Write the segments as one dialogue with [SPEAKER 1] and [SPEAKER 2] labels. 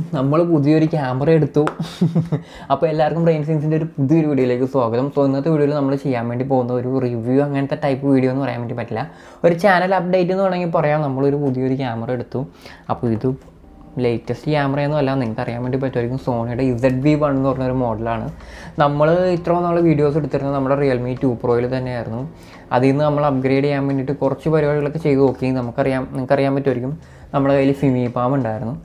[SPEAKER 1] നമ്മൾ പുതിയൊരു ക്യാമറ എടുത്തു. അപ്പോൾ എല്ലാവർക്കും ബ്രെയിൻ സയൻസിൻ്റെ ഒരു പുതിയൊരു വീഡിയോയിലേക്ക് സ്വാഗതം. സോ ഇന്നത്തെ വീഡിയോയിൽ നമ്മൾ ചെയ്യാൻ വേണ്ടി പോകുന്ന ഒരു റിവ്യൂ അങ്ങനത്തെ ടൈപ്പ് വീഡിയോ എന്ന് പറയാൻ വേണ്ടി പറ്റില്ല, ഒരു ചാനൽ അപ്ഡേറ്റ് എന്ന് വേണമെങ്കിൽ പറയാം. നമ്മളൊരു പുതിയൊരു ക്യാമറ എടുത്തു. അപ്പോൾ ഇത് ലേറ്റസ്റ്റ് ക്യാമറയൊന്നും അല്ല, നിങ്ങൾക്ക് അറിയാൻ വേണ്ടി പറ്റുമായിരിക്കും. സോണിയുടെ zv1 എന്ന് പറഞ്ഞൊരു മോഡലാണ്. നമ്മൾ ഇത്രയും നാൾ വീഡിയോസ് എടുത്തിരുന്നത് നമ്മുടെ റിയൽമി 2 പ്രോയിൽ തന്നെയായിരുന്നു. അതിൽ നിന്ന് നമ്മൾ അപ്ഗ്രേഡ് ചെയ്യാൻ വേണ്ടിയിട്ട് കുറച്ച് പരിപാടികളൊക്കെ ചെയ്ത് നോക്കി. നിങ്ങൾക്കറിയാൻ പറ്റുമായിരിക്കും, നമ്മുടെ കയ്യിൽ ഫിമി പാം ഉണ്ടായിരുന്നു,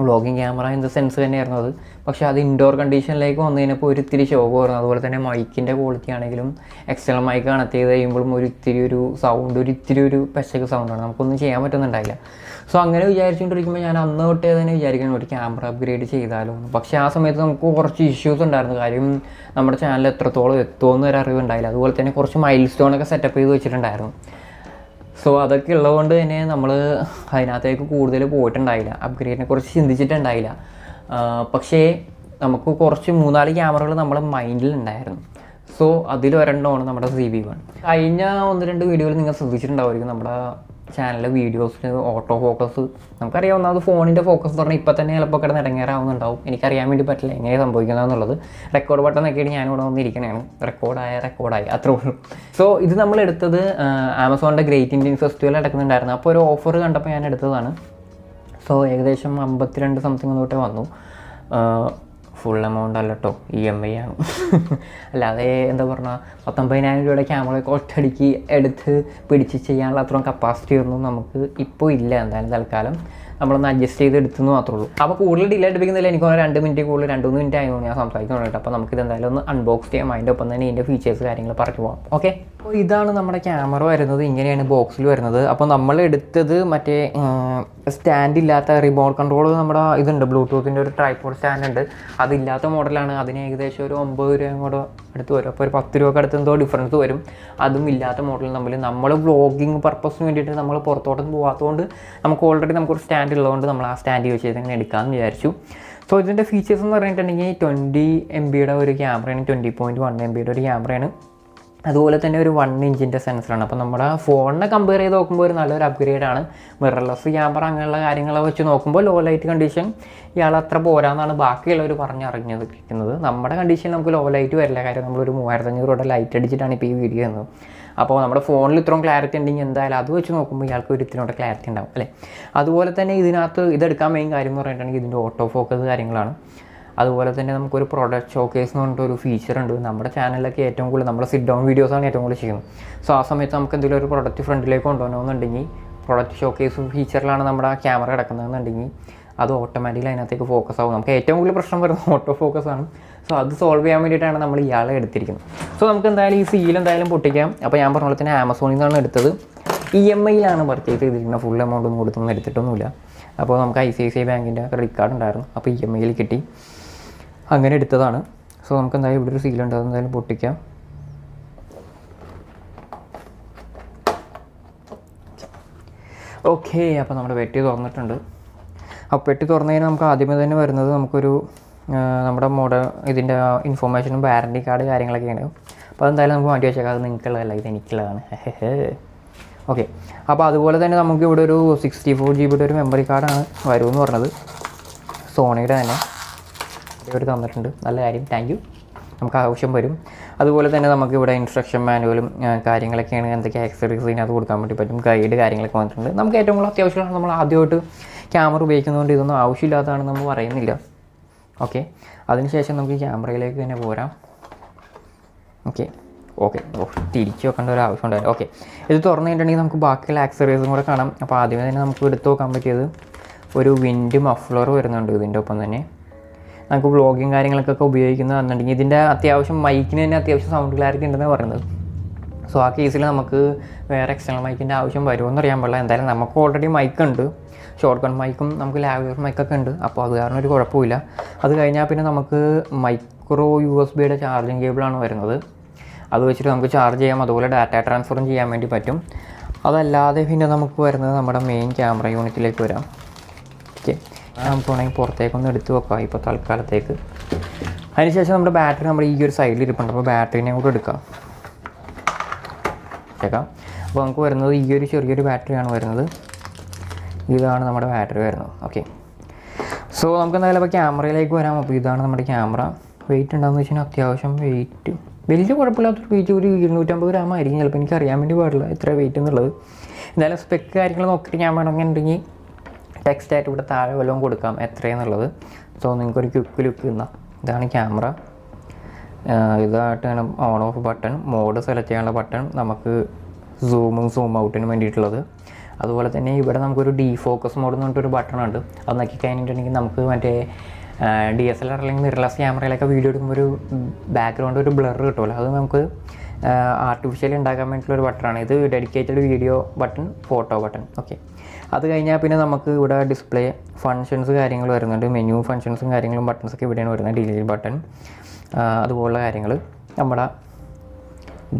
[SPEAKER 1] vlogging camera in the sense തന്നെയായിരുന്നു അത്. പക്ഷേ അത് ഇൻഡോർ കണ്ടീഷനിലേക്ക് വന്നു കഴിഞ്ഞപ്പോൾ ഒരിത്തിരി ശോകമായിരുന്നു. അതുപോലെ തന്നെ മൈക്കിൻ്റെ ക്വാളിറ്റി ആണെങ്കിലും എക്സ്റ്റേണൽ മൈക്ക് കണക്ട് ചെയ്ത് കഴിയുമ്പോഴും ഒരിത്തിരി ഒരു പെശക് സൗണ്ടാണ്, നമുക്കൊന്നും ചെയ്യാൻ പറ്റുന്നുണ്ടായില്ല. സോ അങ്ങനെ വിചാരിച്ചുകൊണ്ടിരിക്കുമ്പോൾ ഞാൻ അന്ന് തൊട്ടേ തന്നെ വിചാരിക്കണം ഒരു ക്യാമറ അപ്ഗ്രേഡ് ചെയ്താലോ. പക്ഷേ ആ സമയത്ത് നമുക്ക് കുറച്ച് ഇഷ്യൂസ് ഉണ്ടായിരുന്നു. കാര്യം നമ്മുടെ ചാനൽ എത്രത്തോളം എത്തുമെന്ന് ഒരു അറിവുണ്ടായില്ല. അതുപോലെ തന്നെ കുറച്ച് മൈൽ സ്റ്റോണൊക്കെ സെറ്റപ്പ് ചെയ്ത് വെച്ചിട്ടുണ്ടായിരുന്നു. സോ അതൊക്കെ ഉള്ളതുകൊണ്ട് തന്നെ നമ്മൾ അതിനകത്തേക്ക് കൂടുതൽ പോയിട്ടുണ്ടായില്ല, അപ്ഗ്രേഡിനെ കുറിച്ച് ചിന്തിച്ചിട്ടുണ്ടായില്ല. പക്ഷേ നമുക്ക് കുറച്ച് 3-4 ക്യാമറകൾ നമ്മുടെ മൈൻഡിലുണ്ടായിരുന്നു. സോ അതിലൊരെണ്ണമാണ് നമ്മുടെ zv1. കഴിഞ്ഞ 1-2 വീഡിയോയിൽ നിങ്ങൾ ശ്രദ്ധിച്ചിട്ടുണ്ടാവുമായിരിക്കും, നമ്മുടെ ചാനലിലെ വീഡിയോസിന് ഓട്ടോ ഫോക്കസ്, നമുക്കറിയാവുന്ന അത് ഫോണിൻ്റെ ഫോക്കസ് എന്ന് പറഞ്ഞാൽ ഇപ്പം തന്നെ ചിലപ്പോൾ കിടന്ന് ഇടങ്ങേറാവുന്നുണ്ടാവും. എനിക്കറിയാൻ വേണ്ടി പറ്റില്ല എങ്ങനെ സംഭവിക്കുന്നതെന്നുള്ളത്. റെക്കോർഡ് ബട്ടൺ നോക്കിയിട്ട് ഞാനിവിടെ വന്നിരിക്കണതാണ്. റെക്കോർഡായി അത്രേ ഉള്ളൂ. സോ ഇത് നമ്മൾ എടുത്തത് ആമസോണിൻ്റെ ഗ്രേറ്റ് ഇന്ത്യൻ ഫെസ്റ്റിവൽ നടക്കുന്നുണ്ടായിരുന്നു. അപ്പോൾ ഒരു ഓഫർ കണ്ടപ്പോൾ ഞാൻ എടുത്തതാണ്. സോ ഏകദേശം 52 സംതിങ് തൊട്ടേ വന്നു. ഫുൾ എമൗണ്ട് അല്ല കേട്ടോ, EMI ആണ്. അല്ലാതെ എന്താ പറഞ്ഞാൽ 19,000 രൂപയുടെ ക്യാമറയൊക്കെ ഒറ്റയടിക്ക് എടുത്ത് പിടിച്ച് ചെയ്യാനുള്ള അത്രയും കപ്പാസിറ്റി ഒന്നും നമുക്ക് ഇപ്പോൾ ഇല്ല. എന്തായാലും തൽക്കാലം നമ്മളൊന്ന് അഡ്ജസ്റ്റ് ചെയ്ത് എടുത്തെന്ന് മാത്രമേ ഉള്ളൂ. അപ്പോൾ കൂടുതൽ ഡിലേ എടുപ്പിക്കുന്നില്ല. എനിക്ക് 2 മിനിറ്റ് കൂടുതൽ 2-3 മിനിറ്റ് ആയതുകൊണ്ട് ഞാൻ സംസാരിക്കുന്നുണ്ട്. അപ്പോൾ നമുക്കിത് എന്തായാലും ഒന്ന് അൺബോക്സ് ചെയ്യാം. അതിൻ്റെ ഒപ്പം തന്നെ ഇതിൻ്റെ ഫീച്ചേഴ്സ് കാര്യങ്ങൾ പറഞ്ഞു പോകാം. ഓക്കെ, അപ്പോൾ ഇതാണ് നമ്മുടെ ക്യാമറ വരുന്നത്. ഇങ്ങനെയാണ് ബോക്സിൽ വരുന്നത്. അപ്പോൾ നമ്മൾ എടുത്തത് മറ്റേ സ്റ്റാൻഡ് ഇല്ലാത്ത റിമോട്ട് കൺട്രോൾ, നമ്മുടെ ഇതുണ്ട്, ബ്ലൂടൂത്തിൻ്റെ ഒരു ട്രൈപോഡ് സ്റ്റാൻഡ് ഉണ്ട്. അതില്ലാത്ത മോഡലാണ്. അതിന് ഏകദേശം ഒരു 90 രൂപയും കൂടെ അടുത്ത് വരും. അപ്പോൾ ഒരു 10 രൂപയ്ക്ക് അടുത്ത് എന്തോ ഡിഫറൻസ് വരും. അതും ഇല്ലാത്ത മോഡൽ നമ്മൾ വ്ളോഗിങ് പർപ്പസിന് വേണ്ടിയിട്ട് നമ്മൾ പുറത്തോട്ടൊന്നും പോകാത്തതുകൊണ്ട് നമുക്കൊരു സ്റ്റാൻഡ് ഉള്ളതുകൊണ്ട് നമ്മൾ ആ സ്റ്റാൻഡ് യൂസ് ചെയ്ത് ഇങ്ങനെ എടുക്കാമെന്ന് വിചാരിച്ചു. സോ ഇതിൻ്റെ ഫീച്ചേഴ്സ് എന്ന് പറഞ്ഞിട്ടുണ്ടെങ്കിൽ 20 MB ഒരു ക്യാമറയാണ്, 20.1 MB ഒരു ക്യാമറയാണ്. അതുപോലെ തന്നെ ഒരു 1 ഇഞ്ചിൻ്റെ സെൻസറാണ്. അപ്പോൾ നമ്മുടെ ഫോണിനെ കമ്പയർ ചെയ്ത് നോക്കുമ്പോൾ ഒരു നല്ലൊരു അപ്ഗ്രേഡാണ്. മിറർലെസ് ക്യാമറ അങ്ങനെയുള്ള കാര്യങ്ങളൊക്കെ വെച്ച് നോക്കുമ്പോൾ ലോ ലൈറ്റ് കണ്ടീഷൻ ഇയാൾ അത്ര പോരാന്നാണ് ബാക്കിയുള്ളവർ പറഞ്ഞറിഞ്ഞിരിക്കുന്നത്. നമ്മുടെ കണ്ടീഷനിൽ നമുക്ക് ലോ ലൈറ്റ് വരില്ല. കാര്യം നമ്മളൊരു 3500 രൂപയുടെ ലൈറ്റ് അടിച്ചിട്ടാണ് ഇപ്പോൾ ഈ വീഡിയോ ചെയ്യുന്നത്. അപ്പോൾ നമ്മുടെ ഫോണിൽ ഇത്രയും ക്ലാരിറ്റി ഉണ്ടെങ്കിൽ എന്തായാലും അത് വെച്ച് നോക്കുമ്പോൾ ഇയാൾക്ക് ഒരു ഇത്തിരി ക്ലാരിറ്റി ഉണ്ടാവും അല്ലേ. അതുപോലെ തന്നെ ഇതിനകത്ത് ഇതെടുക്കാൻ മെയിൻ കാര്യം എന്ന് പറഞ്ഞിട്ടുണ്ടെങ്കിൽ ഇതിൻ്റെ ഓട്ടോ ഫോക്കസ് കാര്യങ്ങളാണ്. അതുപോലെ തന്നെ നമുക്കൊരു പ്രൊഡക്റ്റ് ഷോക്കേസ് എന്ന് പറഞ്ഞിട്ടൊരു ഫീച്ചർ ഉണ്ട്. നമ്മുടെ ചാനലിലൊക്കെ ഏറ്റവും കൂടുതൽ നമ്മൾ സിറ്റ് ഡൗൺ വീഡിയോസാണ് ഏറ്റവും കൂടുതൽ ചെയ്യുന്നത്. സോ ആ സമയത്ത് നമുക്ക് എന്തെങ്കിലും ഒരു പ്രൊഡക്റ്റ് ഫ്രണ്ടിലേക്ക് കൊണ്ടുപോകണമെന്നുണ്ടെങ്കിൽ പ്രൊഡക്റ്റ് ഷോക്കേസ് ഫീച്ചറിലാണ് നമ്മുടെ ക്യാമറ കിടക്കുന്നതെന്നുണ്ടെങ്കിൽ അത് ഓട്ടോമാറ്റിക്കലി അതിനകത്തേക്ക് ഫോക്കസ് ആവും. നമുക്ക് ഏറ്റവും കൂടുതൽ പ്രശ്നം വരുന്നത് ഓട്ടോ ഫോക്കസ് ആണ്. സോ അത് സോൾവ് ചെയ്യാൻ വേണ്ടിയിട്ടാണ് നമ്മൾ ഇയാളെ എടുത്തിരിക്കുന്നത്. സോ നമുക്ക് എന്തായാലും ഈ സീൽ എന്തായാലും പൊട്ടിക്കാം. അപ്പോൾ ഞാൻ പറഞ്ഞ പോലെ തന്നെ ആമസോണിൽ നിന്നാണ് എടുത്തത്. EMIയിലാണ് പർച്ചേസ് ചെയ്തിരിക്കുന്നത്. ഫുൾ എമൗണ്ട് ഒന്നും കൊടുത്തൊന്നും എടുത്തിട്ടൊന്നുമില്ല. അപ്പോൾ നമുക്ക് ICICI ബാങ്കിൻ്റെ ക്രെഡിറ്റ് കാർഡ് ഉണ്ടായിരുന്നു. അപ്പോൾ EMIയിൽ കിട്ടി, അങ്ങനെ എടുത്തതാണ്. സോ നമുക്ക് എന്തായാലും ഇവിടെ ഒരു സീലുണ്ട്, അതെന്തായാലും പൊട്ടിക്കാം. ഓക്കെ, അപ്പോൾ നമ്മുടെ പെട്ടി തുറന്നിട്ടുണ്ട്. അപ്പോൾ പെട്ടി തുറന്നു കഴിഞ്ഞാൽ നമുക്ക് ആദ്യമേ തന്നെ വരുന്നത് നമുക്കൊരു നമ്മുടെ ഇതിൻ്റെ ഇൻഫോർമേഷനും വാറൻറ്റി കാർഡ് കാര്യങ്ങളൊക്കെയാണ്. അപ്പോൾ അതെന്തായാലും നമുക്ക് മാറ്റി വെച്ചേക്കാം. അത് നിങ്ങൾക്കുള്ളതല്ല, ഇത് എനിക്കുള്ളതാണ്. ഓക്കെ, അപ്പോൾ അതുപോലെ തന്നെ നമുക്ക് ഇവിടെ ഒരു 64 GB ഒരു മെമ്മറി കാർഡാണ് വരുമെന്ന് പറഞ്ഞത്. സോണിയുടെ തന്നെ ഇവർ തന്നിട്ടുണ്ട്. നല്ല കാര്യം, താങ്ക് യു. നമുക്ക് ആവശ്യം വരും. അതുപോലെ തന്നെ നമുക്ക് ഇവിടെ ഇൻസ്ട്രക്ഷൻ മാനുവലും കാര്യങ്ങളൊക്കെയാണ്, എന്തൊക്കെ ആക്സസറീസ് ഇതിനകത്ത് കൊടുക്കാൻ വേണ്ടി പറ്റും, ഗൈഡ് കാര്യങ്ങളൊക്കെ വന്നിട്ടുണ്ട്. നമുക്ക് ഏറ്റവും കൂടുതൽ അത്യാവശ്യമാണ്. നമ്മൾ ആദ്യമായിട്ട് ക്യാമറ ഉപയോഗിക്കുന്നതുകൊണ്ട് ഇതൊന്നും ആവശ്യമില്ലാത്തതാണെന്ന് നമ്മൾ പറയുന്നില്ല. ഓക്കെ, അതിനുശേഷം നമുക്ക് ക്യാമറയിലേക്ക് തന്നെ പോരാം. ഓക്കെ, തിരിച്ച് വെക്കേണ്ട ഒരു ആവശ്യം ഉണ്ടായിരുന്നു. ഓക്കെ, ഇത് തുറന്നു കഴിഞ്ഞിട്ടുണ്ടെങ്കിൽ നമുക്ക് ബാക്കിയുള്ള ആക്സസറീസും കൂടെ കാണാം. അപ്പോൾ ആദ്യമേ തന്നെ നമുക്ക് എടുത്ത് നോക്കാൻ പറ്റിയത് ഒരു വിൻഡ് മഫ്ലർ വരുന്നുണ്ട്. ഇതിൻ്റെ ഒപ്പം തന്നെ നമുക്ക് വ്ളോഗിങ് കാര്യങ്ങൾക്കൊക്കെ ഉപയോഗിക്കുന്നതെന്നുണ്ടെങ്കിൽ ഇതിൻ്റെ അത്യാവശ്യം മൈക്കിന് തന്നെ അത്യാവശ്യം സൗണ്ട് ക്ലാരിറ്റി ഉണ്ടെന്ന് പറയുന്നത്. സോ ആ കേസിൽ നമുക്ക് വേറെ എക്സ്റ്റേണൽ മൈക്കിൻ്റെ ആവശ്യം വരുമെന്ന് അറിയാൻ പാടില്ല. എന്തായാലും നമുക്ക് ഓൾറെഡി മൈക്കുണ്ട്, ഷോർട്ട് ഗൺ മൈക്കും നമുക്ക് ലാവിയർ മൈക്കൊക്കെ ഉണ്ട്. അപ്പോൾ അത് കാരണം ഒരു കുഴപ്പമില്ല. അത് കഴിഞ്ഞാൽ പിന്നെ നമുക്ക് മൈക്രോ USB ചാർജിങ് കേബിളാണ് വരുന്നത്. അത് വെച്ചിട്ട് നമുക്ക് ചാർജ് ചെയ്യാം. അതുപോലെ ഡാറ്റ ട്രാൻസ്ഫറും ചെയ്യാൻ വേണ്ടി പറ്റും. അതല്ലാതെ പിന്നെ നമുക്ക് വരുന്നത് നമ്മുടെ മെയിൻ ക്യാമറ യൂണിറ്റിലേക്ക് വരാം. ഓക്കെ, നമുക്ക് വേണമെങ്കിൽ പുറത്തേക്കൊന്ന് എടുത്ത് വെക്കാം ഇപ്പോൾ തൽക്കാലത്തേക്ക്. അതിനുശേഷം നമ്മുടെ ബാറ്ററി നമ്മുടെ ഈ ഒരു സൈഡിൽ ഇരിപ്പുണ്ട്. അപ്പോൾ ബാറ്ററിനെ കൂടെ എടുക്കാം. അപ്പോൾ നമുക്ക് വരുന്നത് ഈ ഒരു ചെറിയൊരു ബാറ്ററിയാണ് വരുന്നത്. ഇതാണ് നമ്മുടെ ബാറ്ററി വരുന്നത്. ഓക്കെ, സോ നമുക്ക് എന്തായാലും അപ്പോൾ ക്യാമറയിലേക്ക് വരാം. അപ്പോൾ ഇതാണ് നമ്മുടെ ക്യാമറ. വെയിറ്റ് ഉണ്ടാകുന്ന വെച്ച് കഴിഞ്ഞാൽ അത്യാവശ്യം വെയിറ്റ് വലിയ കുഴപ്പമില്ലാത്തൊരു വെയിറ്റ്, ഒരു 250 ഗ്രാം ആയിരിക്കും ചിലപ്പോൾ. എനിക്ക് അറിയാൻ വേണ്ടി പാടില്ല എത്ര വെയിറ്റ് എന്നുള്ളത്. എന്തായാലും സ്പെക്ക് കാര്യങ്ങൾ നോക്കിയിട്ട് ഞാൻ വേണമെന്നുണ്ടെങ്കിൽ ടെക്സ്റ്റായിട്ട് ഇവിടെ താഴെ വല്ലതും കൊടുക്കാം എത്രയെന്നുള്ളത്. സോ നിങ്ങൾക്കൊരു ക്വിക്ക് ലുക്ക് തന്നാൽ ഇതാണ് ക്യാമറ. ഇതായിട്ടാണ് on off button, mode select ചെയ്യാനുള്ള ബട്ടൺ, നമുക്ക് സൂമും സൂം ഔട്ടിന് വേണ്ടിയിട്ടുള്ളത്. അതുപോലെ തന്നെ ഇവിടെ നമുക്കൊരു ഡീഫോക്കസ് മോഡ് എന്ന് പറഞ്ഞിട്ടൊരു ബട്ടണുണ്ട്. അത് നോക്കി കഴിഞ്ഞിട്ടുണ്ടെങ്കിൽ നമുക്ക് മറ്റേ DSLR അല്ലെങ്കിൽ മിറർലെസ് ക്യാമറയിലൊക്കെ വീഡിയോ എടുക്കുമ്പോൾ ഒരു ബാക്ക്ഗ്രൗണ്ട് ഒരു ബ്ലർ കിട്ടുമല്ലോ, അത് നമുക്ക് ആർട്ടിഫിഷ്യലി ഉണ്ടാക്കാൻ വേണ്ടിയിട്ടുള്ളൊരു ബട്ടണാണ് ഇത്. Dedicated video button, photo button. Okay, അത് കഴിഞ്ഞാൽ പിന്നെ നമുക്ക് ഇവിടെ ഡിസ്പ്ലേ ഫങ്ഷൻസ് കാര്യങ്ങൾ വരുന്നുണ്ട്. മെനു ഫങ്ഷൻസും കാര്യങ്ങളും ബട്ടൺസൊക്കെ ഇവിടെയാണ് വരുന്നത്. ഡിലീറ്റ് ബട്ടൺ, അതുപോലുള്ള കാര്യങ്ങൾ, നമ്മുടെ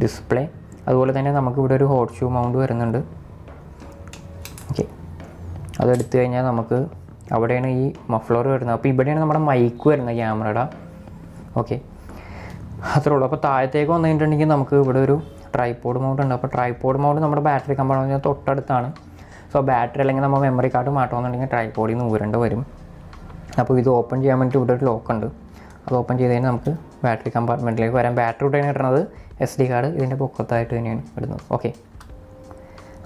[SPEAKER 1] ഡിസ്പ്ലേ. അതുപോലെ തന്നെ നമുക്കിവിടെ ഒരു ഹോട്ട് ഷൂ മൗണ്ട് വരുന്നുണ്ട്. ഓക്കെ, അതെടുത്തു കഴിഞ്ഞാൽ നമുക്ക് അവിടെയാണ് ഈ മഫ്ലർ വരുന്നത്. അപ്പോൾ ഇവിടെയാണ് നമ്മുടെ മൈക്ക് വരുന്നത് ക്യാമറയുടെ. ഓക്കെ, അത്രേ ഉള്ളൂ. അപ്പോൾ താഴത്തേക്ക് വന്നു കഴിഞ്ഞിട്ടുണ്ടെങ്കിൽ നമുക്ക് ഇവിടെ ഒരു ട്രൈപോഡ് മൗണ്ട് ഉണ്ട്. അപ്പോൾ ട്രൈപോഡ് മൗണ്ട് നമ്മുടെ ബാറ്ററി കമ്പാർട്ട്മെൻറ്റിന് തൊട്ടടുത്താണ്. സോ ബാറ്ററി അല്ലെങ്കിൽ നമ്മൾ മെമ്മറി കാർഡ് മാറ്റണമെന്നുണ്ടെങ്കിൽ ട്രൈപോഡിൽ നിന്ന് ഊരേണ്ട വരും. അപ്പോൾ ഇത് ഓപ്പൺ ചെയ്യാൻ വേണ്ടി ഇവിടെ ഒരു ലോക്ക് ഉണ്ട്. അത് ഓപ്പൺ ചെയ്ത് കഴിഞ്ഞാൽ നമുക്ക് ബാറ്ററി കമ്പാർട്ട്മെൻറ്റിലേക്ക് വരാം. ബാറ്ററി ഇവിടെയാണ് ഇടുന്നത്, SD കാർഡ് ഇതിൻ്റെ പൊക്കത്തായിട്ട് തന്നെയാണ് ഇടുന്നത്. ഓക്കെ,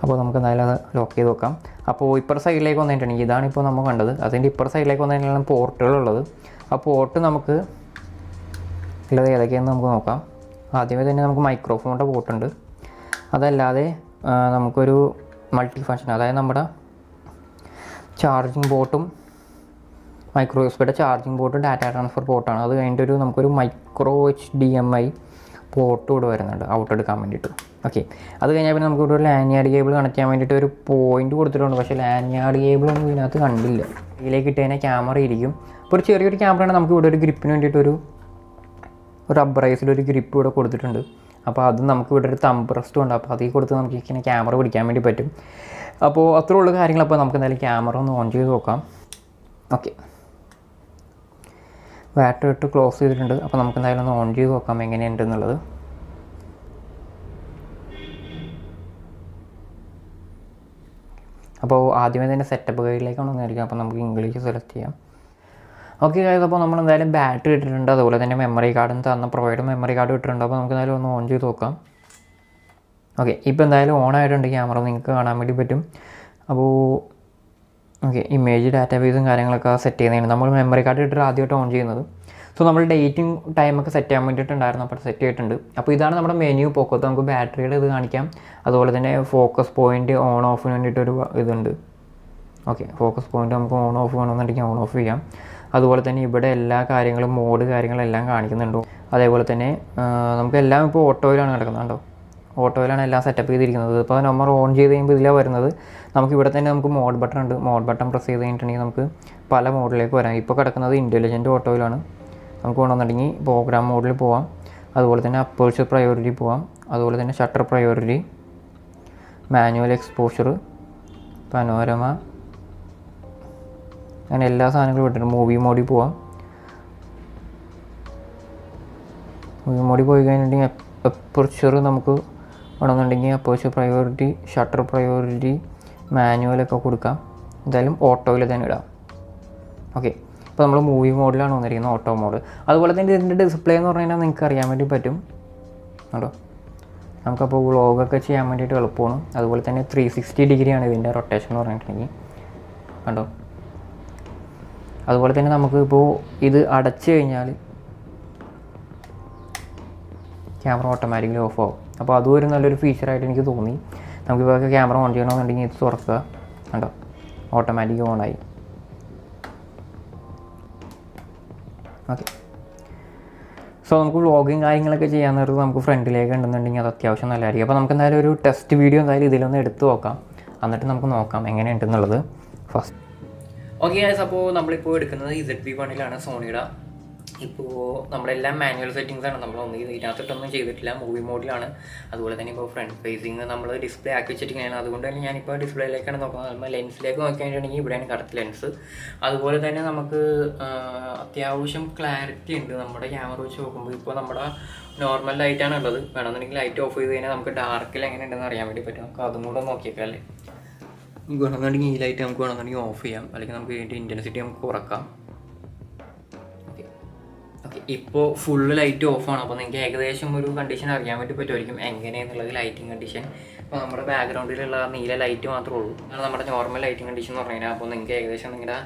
[SPEAKER 1] അപ്പോൾ നമുക്ക് എന്തായാലും അത് ലോക്ക് ചെയ്ത് വെക്കാം. അപ്പോൾ ഇപ്പുറ സൈഡിലേക്ക് വന്നിട്ടുണ്ടെങ്കിൽ ഇതാണ് ഇപ്പോൾ നമ്മൾ കണ്ടത്. അതിൻ്റെ ഇപ്പുറ സൈഡിലേക്ക് വന്നിട്ടുള്ള പോർട്ടുകളുള്ളത്. ആ പോർട്ട് നമുക്ക് ഉള്ളത് ഏതൊക്കെയാണെന്ന് നമുക്ക് നോക്കാം. ആദ്യമേ തന്നെ നമുക്ക് മൈക്രോഫോണിൻ്റെ പോർട്ടുണ്ട്. അതല്ലാതെ നമുക്കൊരു മൾട്ടി ഫങ്ഷൻ, അതായത് നമ്മുടെ ചാർജിങ് പോർട്ടും മൈക്രോ USB ചാർജിങ് പോർട്ടും ഡാറ്റ ട്രാൻസ്ഫർ പോർട്ടാണ്. അത് കഴിഞ്ഞിട്ടൊരു നമുക്കൊരു മൈക്രോ HDMI പോർട്ടും ഇവിടെ വരുന്നുണ്ട് ഔട്ട് എടുക്കാൻ വേണ്ടിയിട്ട്. ഓക്കെ, അത് കഴിഞ്ഞാൽ പിന്നെ നമുക്ക് ഇവിടെ ഒരു ലാൻയാർഡ് കേബിൾ കണക്ട് ചെയ്യാൻ വേണ്ടിയിട്ട് ഒരു പോയിന്റ് കൊടുത്തിട്ടുണ്ട്. പക്ഷേ ലാൻയാർഡ് കേബിളൊന്നും ഇതിനകത്ത് കണ്ടില്ല. ഇതിലേക്ക് ഇട്ട് കഴിഞ്ഞാൽ ക്യാമറ ഇരിക്കും. ഇപ്പോൾ ഒരു ചെറിയൊരു ക്യാമറയാണ്. നമുക്ക് ഇവിടെ ഒരു ഗ്രിപ്പിന് വേണ്ടിയിട്ടൊരു റബ്ബറൈസിലൊരു ഗ്രിപ്പ് ഇവിടെ കൊടുത്തിട്ടുണ്ട്. അപ്പോൾ അത് നമുക്ക് ഇവിടെ ഒരു തമ്പ് റെസ്റ്റും ഉണ്ട്. അപ്പോൾ അതിൽ കൊടുത്ത് നമുക്ക് ഇങ്ങനെ ക്യാമറ പിടിക്കാൻ വേണ്ടി പറ്റും. അപ്പോൾ അത്രയുള്ള കാര്യങ്ങൾ. അപ്പോൾ നമുക്ക് എന്തായാലും ക്യാമറ ഒന്ന് ഓൺ ചെയ്ത് നോക്കാം. ഓക്കെ, ബാറ്ററി ഇട്ട് ക്ലോസ് ചെയ്തിട്ടുണ്ട്. അപ്പോൾ നമുക്ക് എന്തായാലും ഒന്ന് ഓൺ ചെയ്ത് നോക്കാം എങ്ങനെയുണ്ടെന്നുള്ളത്. അപ്പോൾ ആദ്യമേ തന്നെ സെറ്റപ്പ് ഗൈഡിലേക്കാണ് വന്നിരിക്കുക. അപ്പോൾ നമുക്ക് ഇംഗ്ലീഷ് സെലക്ട് ചെയ്യാം. ഓക്കെ ഗൈസ്, അപ്പോൾ നമ്മൾ എന്തായാലും ബാറ്ററി ഇട്ടിട്ടുണ്ട്. അതുപോലെ തന്നെ മെമ്മറി കാർഡും തന്ന പ്രൊവൈഡ് മെമ്മറി കാർഡ് ഇട്ടിട്ടുണ്ട്. അപ്പോൾ നമുക്ക് എന്തായാലും ഒന്ന് ഓൺ ചെയ്ത് നോക്കാം. ഓക്കെ, ഇപ്പോൾ എന്തായാലും ഓൺ ആയിട്ടുണ്ട് ക്യാമറ, നിങ്ങൾക്ക് കാണാൻ വേണ്ടി പറ്റും. അപ്പോൾ ഓക്കെ, ഇമേജ് ഡാറ്റാബേസും കാര്യങ്ങളൊക്കെ സെറ്റ് ചെയ്യുന്നതാണ്. നമ്മൾ മെമ്മറി കാർഡ് ഇട്ടിട്ട് ആദ്യമായിട്ട് ഓൺ ചെയ്യുന്നത്. സോ നമ്മൾ ഡേറ്റും ടൈമൊക്കെ സെറ്റ് ചെയ്യാൻ വേണ്ടിയിട്ടുണ്ടായിരുന്നു. അപ്പോൾ സെറ്റ് ചെയ്തിട്ടുണ്ട്. അപ്പോൾ ഇതാണ് നമ്മുടെ മെനു പോക്കത്ത്. നമുക്ക് ബാറ്ററിയുടെ ഇത് കാണിക്കാം. അതുപോലെ തന്നെ ഫോക്കസ് പോയിൻറ്റ് ഓൺ ഓഫിന് വേണ്ടിയിട്ടൊരു ഇതുണ്ട്. ഓക്കെ, ഫോക്കസ് പോയിൻറ്റ് നമുക്ക് ഓൺ ഓഫ് വേണമെന്നുണ്ടെങ്കിൽ ഓൺ ഓഫ് ചെയ്യാം. അതുപോലെ തന്നെ ഇവിടെ എല്ലാ കാര്യങ്ങളും മോഡ് കാര്യങ്ങളെല്ലാം കാണിക്കുന്നുണ്ടോ. അതേപോലെ തന്നെ നമുക്ക് എല്ലാം ഇപ്പോൾ ഓട്ടോയിലാണ് കിടക്കുന്നത്. കണ്ടോ, ഓട്ടോയിലാണ് എല്ലാം സെറ്റപ്പ് ചെയ്തിരിക്കുന്നത്. ഇപ്പോൾ നമ്മൾ ഓൺ ചെയ്ത് കഴിയുമ്പോൾ ഇതിലാണ് വരുന്നത്. നമുക്ക് ഇവിടെ തന്നെ നമുക്ക് മോഡ് ബട്ടൺ ഉണ്ട്. മോഡ് ബട്ടൺ പ്രസ് ചെയ്ത് കഴിഞ്ഞിട്ടുണ്ടെങ്കിൽ നമുക്ക് പല മോഡിലേക്ക് വരാം. ഇപ്പോൾ കിടക്കുന്നത് ഇൻ്റലിജൻറ്റ് ഓട്ടോയിലാണ്. നമുക്ക് വേണമെന്നുണ്ടെങ്കിൽ പ്രോഗ്രാം മോഡിൽ പോവാം. അതുപോലെ തന്നെ അപ്പേർച്ചർ പ്രയോറിറ്റി പോവാം. അതുപോലെ തന്നെ shutter priority, manual exposure, panorama, അങ്ങനെ എല്ലാ സാധനങ്ങളും വിട്ടിട്ടുണ്ട്. മൂവി മോഡിൽ പോവാം. മൂവി മോഡിൽ പോയി കഴിഞ്ഞിട്ടുണ്ടെങ്കിൽ അപ്പേർച്ചർ നമുക്ക് വേണമെന്നുണ്ടെങ്കിൽ അപ്പേർച്ചർ പ്രയോറിറ്റി, ഷട്ടർ പ്രയോറിറ്റി, മാനുവലൊക്കെ കൊടുക്കാം. എന്തായാലും ഓട്ടോയിൽ തന്നെ ഇടാം. ഓക്കെ, ഇപ്പോൾ നമ്മൾ മൂവി മോഡിലാണ് വന്നിരിക്കുന്നത്, ഓട്ടോ മോഡ്. അതുപോലെ തന്നെ ഇതിൻ്റെ ഡിസ്പ്ലേ എന്ന് പറഞ്ഞു കഴിഞ്ഞാൽ നിങ്ങൾക്ക് അറിയാൻ വേണ്ടി പറ്റും. കേട്ടോ, നമുക്കപ്പോൾ വ്ളോഗൊക്കെ ചെയ്യാൻ വേണ്ടിയിട്ട് എളുപ്പമാണ്. അതുപോലെ തന്നെ 360 ഡിഗ്രിയാണ് ഇതിൻ്റെ റൊട്ടേഷൻ എന്ന് പറഞ്ഞിട്ടുണ്ടെങ്കിൽ. കണ്ടോ, അതുപോലെ തന്നെ നമുക്ക് ഇപ്പോൾ ഇത് അടച്ചു കഴിഞ്ഞാൽ ക്യാമറ ഓട്ടോമാറ്റിക്കലി ഓഫ് ആവും. അപ്പോൾ അതും ഒരു നല്ലൊരു ഫീച്ചറായിട്ട് എനിക്ക് തോന്നി. നമുക്കിപ്പോൾ ക്യാമറ ഓൺ ചെയ്യണമെന്നുണ്ടെങ്കിൽ ഇത് തുറക്കുക. കണ്ടോ, ഓട്ടോമാറ്റിക് ഓണായി. ഓക്കെ, സോ നമുക്ക് വ്ളോഗിങ് കാര്യങ്ങളൊക്കെ ചെയ്യാൻ നേരത്ത് നമുക്ക് ഫ്രണ്ടിലേക്ക് ഉണ്ടെന്നുണ്ടെങ്കിൽ അത് അത്യാവശ്യം നല്ലതായിരിക്കും. അപ്പോൾ നമുക്ക് എന്തായാലും ഒരു ടെസ്റ്റ് വീഡിയോ എന്തായാലും ഇതിലൊന്ന് എടുത്ത് നോക്കാം. എന്നിട്ട് നമുക്ക് നോക്കാം എങ്ങനെയുണ്ടെന്നുള്ളത് ഫസ്റ്റ്. ഓക്കെ ഗൈസ്, അപ്പോൾ നമ്മളിപ്പോൾ എടുക്കുന്നത് zv1 സോണിയുടെ. ഇപ്പോൾ നമ്മളെല്ലാം മാനുവൽ സെറ്റിങ്സാണ്. നമ്മളൊന്നും ഇതിനകത്തിട്ടൊന്നും ചെയ്തിട്ടില്ല. മൂവി മോഡിലാണ്. അതുപോലെ തന്നെ ഇപ്പോൾ ഫ്രണ്ട് ഫേസിങ് നമ്മൾ ഡിസ്പ്ലേ ആക്കി വെച്ചിരിക്കുകയാണ്. അതുകൊണ്ട് തന്നെ ഞാനിപ്പോൾ ഡിസ്പ്ലേയിലേക്കാണ് നോക്കുന്നത്. നമ്മൾ ലെൻസിലേക്ക് നോക്കിക്കഴിഞ്ഞിട്ടുണ്ടെങ്കിൽ ഇവിടെയാണ് കറക്റ്റ് ലെൻസ്. അതുപോലെ തന്നെ നമുക്ക് അത്യാവശ്യം ക്ലാരിറ്റി ഉണ്ട് നമ്മുടെ ക്യാമറ വെച്ച് നോക്കുമ്പോൾ. ഇപ്പോൾ നമ്മുടെ നോർമൽ ലൈറ്റാണ് ഉള്ളത്. വേണമെന്നുണ്ടെങ്കിൽ ലൈറ്റ് ഓഫ് ചെയ്ത് കഴിഞ്ഞാൽ നമുക്ക് ഡാർക്കിൽ എങ്ങനെയുണ്ടെന്ന് അറിയാൻ വേണ്ടി പറ്റും. നമുക്ക് അതും കൂടെ നോക്കിയേക്കാം അല്ലേ. നമുക്ക് വേണമെന്നുണ്ടെങ്കിൽ ഈ ലൈറ്റ് നമുക്ക് വേണമെന്നുണ്ടെങ്കിൽ ഓഫ് ചെയ്യാം. അല്ലെങ്കിൽ നമുക്ക് ഇതിൻ്റെ ഇൻറ്റൻസിറ്റി നമുക്ക് കുറക്കാം. ഓക്കെ, ഇപ്പോൾ ഫുള്ള് ലൈറ്റ് ഓഫാണ്. അപ്പോൾ നിങ്ങൾക്ക് ഏകദേശം ഒരു കണ്ടീഷൻ അറിയാൻ വേണ്ടി പറ്റുമായിരിക്കും എങ്ങനെയെന്നുള്ളത് ലൈറ്റിംഗ് കണ്ടീഷൻ. അപ്പോൾ നമ്മുടെ ബാക്ക്ഗ്രൗണ്ടിലുള്ള നീല ലൈറ്റ് മാത്രമേ ഉള്ളൂ. അതാണ് നമ്മുടെ നോർമൽ ലൈറ്റിംഗ് കണ്ടീഷൻ എന്ന് പറഞ്ഞു കഴിഞ്ഞാൽ. അപ്പോൾ നിങ്ങൾക്ക് ഏകദേശം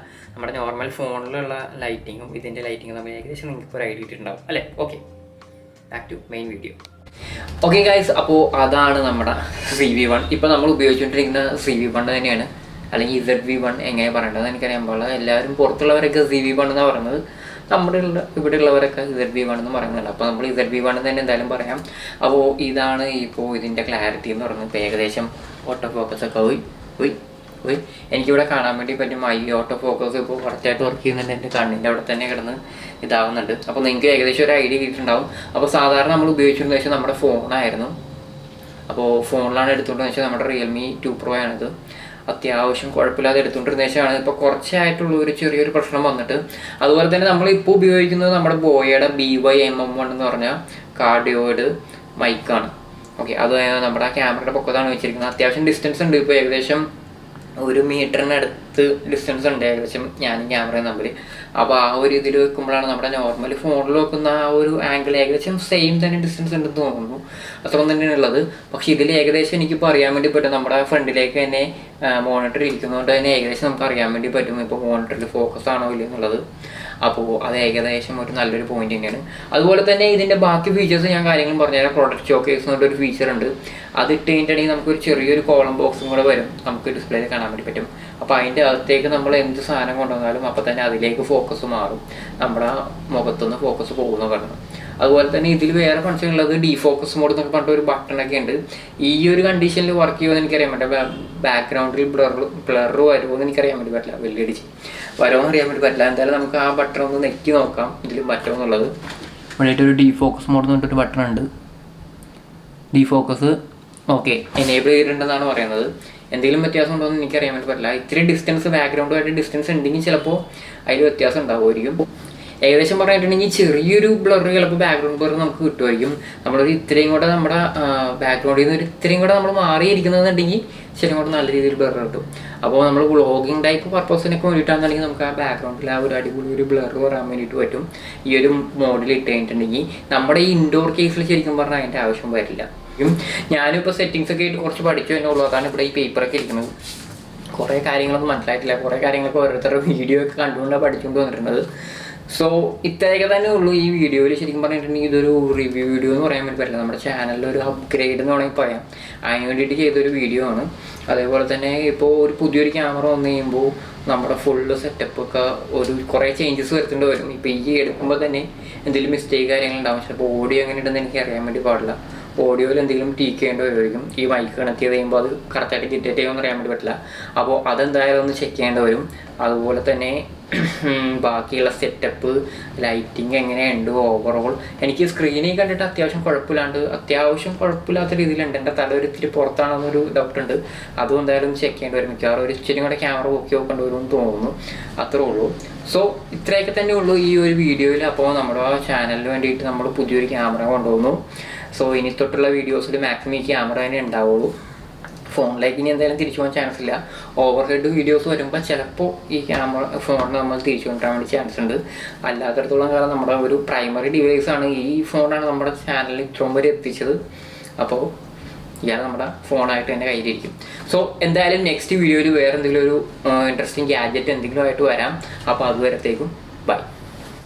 [SPEAKER 1] നമ്മുടെ നോർമൽ ഫോണിലുള്ള ലൈറ്റിങ്ങും ഇതിൻ്റെ ലൈറ്റിങ്ങും തമ്മിൽ ഏകദേശം നിങ്ങൾക്ക് ഒരു ഐഡിയ ഇട്ടുണ്ടാവും അല്ലേ? Okay, back to main video. Okay guys, അപ്പോൾ അതാണ് നമ്മുടെ zv1. ഇപ്പോൾ നമ്മൾ ഉപയോഗിച്ചുകൊണ്ടിരിക്കുന്ന zv1 തന്നെയാണ്, അല്ലെങ്കിൽ zv1 എങ്ങനെ പറയേണ്ടത് എനിക്കറിയാൻ പാടില്ല. എല്ലാവരും പുറത്തുള്ളവരൊക്കെ zv1 എന്നാണ് പറയുന്നത്, നമ്മുടെ ഇവിടെ ഉള്ളവരൊക്കെ zv1 എന്ന് പറയുന്നുണ്ട്. അപ്പോൾ നമ്മൾ zv1 തന്നെ എന്തായാലും പറയാം. അപ്പോൾ ഇതാണ് ഇപ്പോൾ ഇതിൻ്റെ ക്ലാരിറ്റി എന്ന് പറയുന്നത്. ഇപ്പോൾ ഏകദേശം ഓട്ടോ ഫോക്കസ് ഒക്കെ പോയി എനിക്കിവിടെ കാണാൻ വേണ്ടി പറ്റും. ഓട്ടോ ഫോക്കസ് ഇപ്പോൾ കറക്റ്റായിട്ട് വർക്ക് ചെയ്യുന്നുണ്ട്. എൻ്റെ കണ്ണിൻ്റെ അവിടെ തന്നെ കിടന്ന് ഇതാവുന്നുണ്ട്. അപ്പോൾ നിങ്ങൾക്ക് ഏകദേശം ഒരു ഐഡിയ കിട്ടിയിട്ടുണ്ടാവും. അപ്പോൾ സാധാരണ നമ്മൾ ഉപയോഗിച്ചിരുന്ന വെച്ചാൽ നമ്മുടെ ഫോണായിരുന്നു. അപ്പോൾ ഫോണിലാണ് എടുത്തുകൊണ്ടെന്ന് വെച്ചാൽ നമ്മുടെ റിയൽമി 2 Pro ആണിത്. അത്യാവശ്യം കുഴപ്പമില്ലാതെ എടുത്തുകൊണ്ടിരുന്ന ശേഷമാണ് ഇപ്പോൾ കുറച്ചായിട്ടുള്ള ഒരു ചെറിയൊരു പ്രശ്നം വന്നിട്ട്. അതുപോലെ തന്നെ നമ്മളിപ്പോൾ ഉപയോഗിക്കുന്നത് നമ്മുടെ ബോയയുടെ BY-MM1 എന്ന് പറഞ്ഞ കാർഡിയോയിഡ് മൈക്കാണ്. ഓക്കെ, അത് നമ്മുടെ ക്യാമറയുടെ പൊക്കത്താണ് വെച്ചിരിക്കുന്നത്. അത്യാവശ്യം ഡിസ്റ്റൻസ് ഉണ്ട്. ഇപ്പോൾ ഏകദേശം 1 മീറ്ററിനടുത്ത് ഡിസ്റ്റൻസ് ഉണ്ട് ഏകദേശം ഞാനും ക്യാമറയും തമ്മിൽ. അപ്പോൾ ആ ഒരു ഇതിൽ വെക്കുമ്പോഴാണ് നമ്മുടെ നോർമൽ ഫോണിൽ വെക്കുന്ന ആ ഒരു ആംഗിൾ ഏകദേശം സെയിം തന്നെ ഡിസ്റ്റൻസ് ഉണ്ടെന്ന് തോന്നുന്നു. അത്രയും തന്നെയാണ് ഉള്ളത്. പക്ഷേ ഇതിൽ ഏകദേശം എനിക്കിപ്പോൾ അറിയാൻ വേണ്ടി പറ്റും. നമ്മുടെ ഫ്രണ്ടിലേക്ക് തന്നെ മോണിറ്റർ ഇരിക്കുന്നതുകൊണ്ട് തന്നെ ഏകദേശം നമുക്ക് അറിയാൻ വേണ്ടി പറ്റും ഇപ്പോൾ മോണിറ്ററിൽ ഫോക്കസ് ആണോ ഇല്ല എന്നുള്ളത്. അപ്പോൾ അത് ഏകദേശം ഒരു നല്ലൊരു പോയിന്റ് തന്നെയാണ്. അതുപോലെ തന്നെ ഇതിൻ്റെ ബാക്കി ഫീച്ചേഴ്സ് ഞാൻ കാര്യങ്ങളും പറഞ്ഞുതരാം. പ്രൊഡക്റ്റ് ഷോക്കേസ് എന്നൊരു ഫീച്ചർ ഉണ്ട്. അത് ഇട്ട് കഴിഞ്ഞിട്ടുണ്ടെങ്കിൽ നമുക്കൊരു ചെറിയൊരു കോളം ബോക്സും കൂടെ വരും, നമുക്ക് ഡിസ്പ്ലേയിൽ കാണാൻ വേണ്ടി പറ്റും. അപ്പോൾ അതിൻ്റെ അകത്തേക്ക് നമ്മൾ എന്ത് സാധനം കൊണ്ടുവന്നാലും അപ്പോൾ തന്നെ അതിലേക്ക് ഫോക്കസ് മാറും, നമ്മുടെ മുഖത്തുനിന്ന് ഫോക്കസ് പോകുന്ന കാരണം. അതുപോലെ തന്നെ ഇതിൽ വേറെ ഫംഗ്ഷൻ ഉള്ളത് ഡീഫോക്കസ് മോഡ് എന്നൊക്കെ പറഞ്ഞിട്ട് ഒരു ബട്ടണൊക്കെ ഉണ്ട്. ഈ ഒരു കണ്ടീഷനിൽ വർക്ക് ചെയ്യുമെന്ന് എനിക്കറിയാൻ പറ്റില്ല. ബാക്ക്ഗ്രൗണ്ടിൽ ബ്ലർ വരുമോ എന്ന് എനിക്കറിയാൻ വേണ്ടി പറ്റില്ല, വെള്ളിയടിച്ച് വരുമോ എന്ന് അറിയാൻ വേണ്ടി പറ്റില്ല. എന്തായാലും നമുക്ക് ആ ബട്ടൺ ഒന്ന് നെക്കി നോക്കാം ഇതിൽ പറ്റുമോ എന്നുള്ളത്. വേണ്ടിയിട്ടൊരു ഡീഫോക്കസ് മോഡ് എന്ന് പറഞ്ഞിട്ടൊരു ബട്ടൺ ഉണ്ട്. ഡീഫോക്കസ് ഓക്കെ എനേബിൾ ചെയ്തിട്ടുണ്ടെന്നാണ് പറയുന്നത്. എന്തെങ്കിലും വ്യത്യാസം ഉണ്ടോ എന്ന് എനിക്കറിയാൻ വേണ്ടി പറ്റില്ല. ഇത്തിരി ഡിസ്റ്റൻസ് ബാക്ക്ഗ്രൗണ്ടുമായിട്ട് ഡിസ്റ്റൻസ് ഉണ്ടെങ്കിൽ ചിലപ്പോൾ അതിൽ വ്യത്യാസം ഉണ്ടാവുമായിരിക്കും. ഏകദേശം പറഞ്ഞിട്ടുണ്ടെങ്കിൽ ചെറിയൊരു ബ്ലർ ചിലപ്പോൾ ബാക്ക്ഗ്രൗണ്ട് ബ്ലർ നമുക്ക് കിട്ടുമായിരിക്കും. നമ്മളൊരു ഇത്രയും കൂടെ നമ്മുടെ ബാക്ക്ഗ്രൗണ്ടിൽ നിന്ന് ഒരു ഇത്രയും കൂടെ നമ്മൾ മാറിയിരിക്കുന്നതെന്നുണ്ടെങ്കിൽ ശരിക്കും കൂടെ നല്ല രീതിയിൽ ബ്ലർ കിട്ടും. അപ്പോൾ നമ്മൾ വ്ളോഗിങ് ടൈപ്പ് പർപ്പസിനൊക്കെ വേണ്ടിയിട്ടാണെന്നുണ്ടെങ്കിൽ നമുക്ക് ആ ബാക്ക്ഗ്രൗണ്ടിൽ ആ ഒരു അടിപൊളി ഒരു ബ്ലർ വരാൻ വേണ്ടിയിട്ട് പറ്റും. ഈ ഒരു മോഡിൽ ഇട്ട് കഴിഞ്ഞിട്ടുണ്ടെങ്കിൽ നമ്മുടെ ഈ ഇൻഡോർ കേസിൽ ശരിക്കും പറഞ്ഞാൽ അതിൻ്റെ ആവശ്യം വരില്ല. ഞാനിപ്പോൾ സെറ്റിങ്സ് ഒക്കെ ആയിട്ട് കുറച്ച് പഠിച്ചു തന്നെ ഉള്ളൂ. അതാണ് ഇവിടെ ഈ പേപ്പറൊക്കെ ഇരിക്കുന്നത്. കുറേ കാര്യങ്ങളൊന്നും മനസ്സിലായിട്ടില്ല. കുറേ കാര്യങ്ങളൊക്കെ ഓരോരുത്തരുടെ വീഡിയോ ഒക്കെ കണ്ടുകൊണ്ടാണ് പഠിച്ചുകൊണ്ട് വന്നിട്ടുള്ളത്. സോ ഇത്രയൊക്കെ തന്നെ ഉള്ളൂ ഈ വീഡിയോയിൽ. ശരിക്കും പറഞ്ഞിട്ടുണ്ടെങ്കിൽ ഇതൊരു റിവ്യൂ വീഡിയോ എന്ന് പറയാൻ വേണ്ടി പറ്റില്ല, നമ്മുടെ ചാനലിൽ ഒരു അപ്ഗ്രേഡ് എന്ന് വേണമെങ്കിൽ പറയാം. അതിന് വേണ്ടിയിട്ട് ചെയ്തൊരു വീഡിയോ ആണ്. അതേപോലെ തന്നെ ഇപ്പോൾ ഒരു പുതിയൊരു ക്യാമറ വന്നു കഴിയുമ്പോൾ നമ്മുടെ ഫുള്ള് സെറ്റപ്പൊക്കെ കുറേ ചേഞ്ചസ് വരുത്തേണ്ടി വരും. ഇപ്പോൾ ഈ എടുക്കുമ്പോൾ തന്നെ എന്തെങ്കിലും മിസ്റ്റേക്ക് കാര്യങ്ങളുണ്ടാവും. ചിലപ്പോൾ ഓഡിയോ എങ്ങനെ ഉണ്ടെന്ന് എനിക്ക് അറിയാൻ വേണ്ടി പാടില്ല. ഓഡിയോയിൽ എന്തെങ്കിലും ടീക്ക് ചെയ്യേണ്ടി വരുമായിരിക്കും. ഈ മൈക്ക് കണക്ട് ചെയ്ത് കഴിയുമ്പോൾ അത് കറക്റ്റായിട്ട് ഡിറ്റക്റ്റ് ചെയ്യുമെന്ന് അറിയാൻ വേണ്ടി പറ്റില്ല. അപ്പോൾ അതെന്തായാലും ഒന്ന് ചെക്ക് ചെയ്യേണ്ടി വരും. അതുപോലെ തന്നെ ബാക്കിയുള്ള സെറ്റപ്പ് ലൈറ്റിങ് എങ്ങനെയുണ്ട് ഓവറോൾ എനിക്ക് സ്ക്രീനിൽ കണ്ടിട്ട് അത്യാവശ്യം കുഴപ്പമില്ലാത്ത രീതിയിലുണ്ട്. എൻ്റെ തല ഒരു ഇത്തിരി പുറത്താണെന്നൊരു ഡൗട്ടുണ്ട്. അതും എന്തായാലും ചെക്ക് ചെയ്യേണ്ടി വരും. മിക്കവാറും ഒരു ഇച്ചിരി കൂടെ ക്യാമറ നോക്കി നോക്കേണ്ടി വരുമെന്ന് തോന്നുന്നു. അത്രേ ഉള്ളൂ. സോ ഇത്രയൊക്കെ തന്നെ ഉള്ളൂ ഈ ഒരു വീഡിയോയിൽ. അപ്പോൾ നമ്മുടെ ചാനലിന് വേണ്ടിയിട്ട് നമ്മൾ പുതിയൊരു ക്യാമറ കൊണ്ടുവന്നു. സോ ഇനി തൊട്ടുള്ള വീഡിയോസിൽ മാക്സിമം ഈ ക്യാമറ തന്നെ ഉണ്ടാവുള്ളൂ. ഫോണിലേക്ക് ഇനി എന്തായാലും തിരിച്ചു പോകാൻ ചാൻസ് ഇല്ല. ഓവർ ഹെഡ് വീഡിയോസ് വരുമ്പോൾ ചിലപ്പോൾ ഈ ഫോണിന് നമ്മൾ തിരിച്ചു കൊണ്ടുവരാൻ വേണ്ടി ചാൻസ് ഉണ്ട്. അല്ലാത്തടത്തോളം കാലം നമ്മുടെ ഒരു പ്രൈമറി ഡിവൈസാണ് ഈ ഫോണാണ് നമ്മുടെ ചാനലിൽ ഇത്രയും വരെ എത്തിച്ചത്. അപ്പോൾ ഇയാൾ നമ്മുടെ ഫോണായിട്ട് തന്നെ കയ്യിലിരിക്കും. സോ എന്തായാലും നെക്സ്റ്റ് വീഡിയോയിൽ വേറെ എന്തെങ്കിലും ഒരു ഇൻട്രസ്റ്റിംഗ് ഗാഡ്ജറ്റ് എന്തെങ്കിലും ആയിട്ട് വരാം. അപ്പോൾ അതുവരത്തേക്കും ബൈ.